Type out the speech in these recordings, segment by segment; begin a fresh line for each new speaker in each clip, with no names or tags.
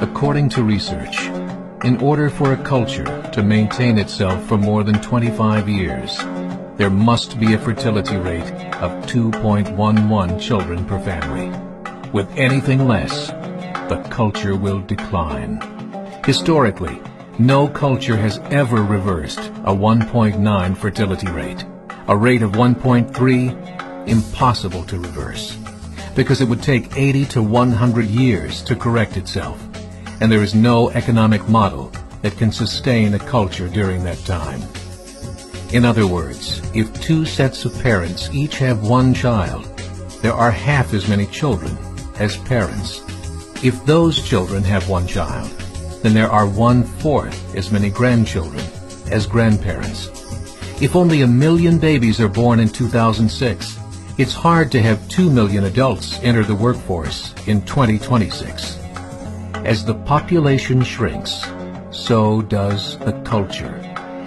According to research, in order for a culture to maintain itself for more than 25 years, there must be a fertility rate of 2.11 children per family. With anything less, the culture will decline. Historically, no culture has ever reversed a 1.9 fertility rate. A rate of 1.3, impossible to reverse, because it would take 80 to 100 years to correct itself, and there is no economic model that can sustain a culture during that time. In other words, if two sets of parents each have one child, there are half as many children as parents. If those children have one child, then there are 1/4 as many grandchildren as grandparents. If only 1 million babies are born in 2006, it's hard to have 2 million adults enter the workforce in 2026. As the population shrinks, so does the culture.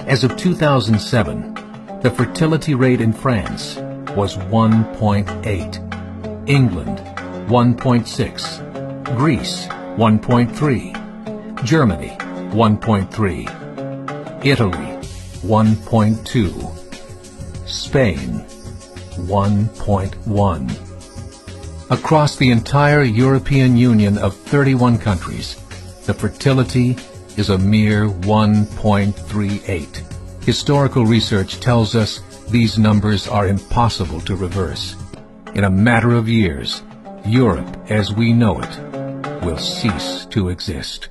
As of 2007, the fertility rate in France was 1.8, England 1.6, Greece 1.3, Germany 1.3, Italy 1.2, Spain 1.1. Across the entire European Union of 31 countries, the fertility is a mere 1.38. Historical research tells us these numbers are impossible to reverse. In a matter of years, Europe as we know it will cease to exist.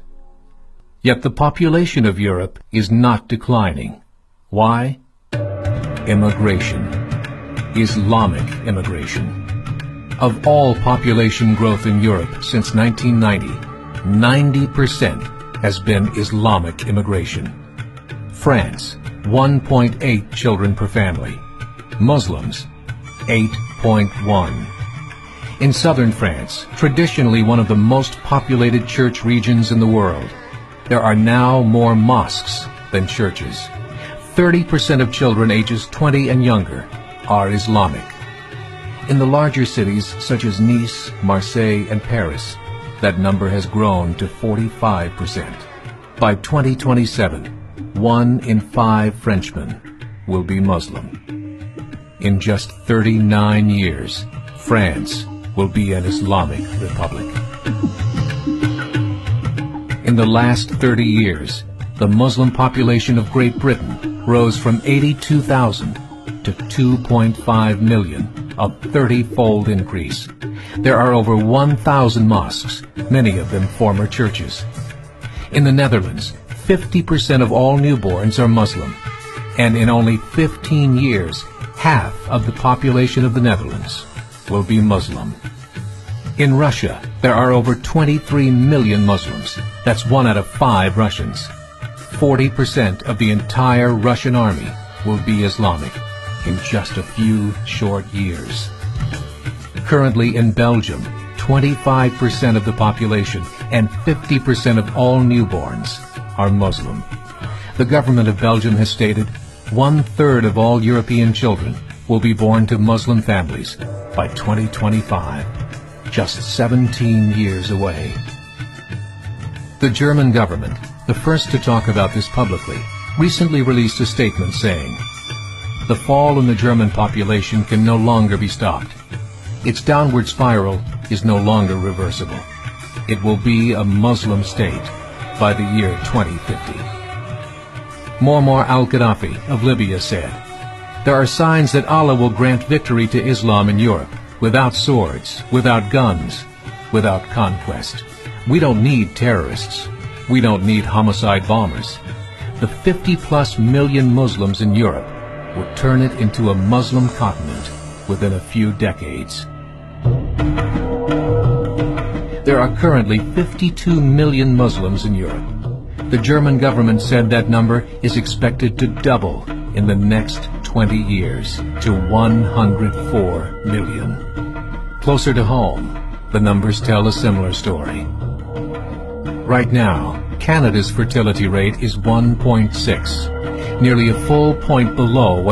Yet the population of Europe is not declining. Why? Immigration. Islamic immigration. Of all population growth in Europe since 1990, 90% has been Islamic immigration. France, 1.8 children per family. Muslims, 8.1. In southern France, traditionally one of the most populated church regions in the world, there are now more mosques than churches. 30% of children ages 20 and younger are Islamic. In the larger cities such as Nice, Marseille, and Paris, that number has grown to 45%. By 2027, 1 in 5 Frenchmen will be Muslim. In just 39 years, France will be an Islamic republic. In the last 30 years, the Muslim population of Great Britain rose from 82,000 to 2.5 million, a 30-fold increase. There are over 1,000 mosques, many of them former churches. In the Netherlands, 50% of all newborns are Muslim, and in only 15 years, half of the population of the Netherlands will be Muslim. In Russia, there are over 23 million Muslims. That's 1 out of 5 Russians. 40% of the entire Russian army will be Islamic in just a few short years. Currently in Belgium, 25% of the population and 50% of all newborns are Muslim. The government of Belgium has stated 1/3 of all European children will be born to Muslim families by 2025, just 17 years away. The German government, the first to talk about this publicly, recently released a statement saying, "The fall in the German population can no longer be stopped. Its downward spiral is no longer reversible. It will be a Muslim state by the year 2050. Muammar al-Gaddafi of Libya said, "There are signs that Allah will grant victory to Islam in Europe, without swords, without guns, without conquest. We don't need terrorists. We don't need homicide bombers. The 50+ million Muslims in Europe will turn it into a Muslim continent within a few decades." There are currently 52 million Muslims in Europe. The German government said that number is expected to double in the next 20 years to 104 million. Closer to home, the numbers tell a similar story. Right now, Canada's fertility rate is 1.6, nearly a full point below what